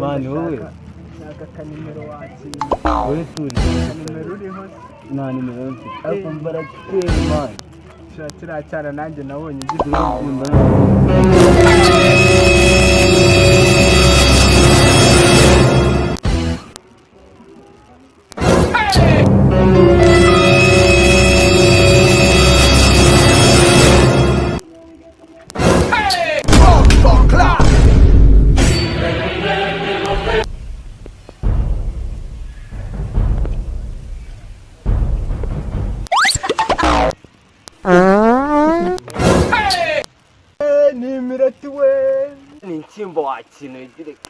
Mani wowe naka kanimero watsinda wowe turi kanimero uriho nta nimero mfite ariko mbarateye mani kiriya cyana nanjye nabonye turakunda ni imirati we ni inshyimbo wakintu direct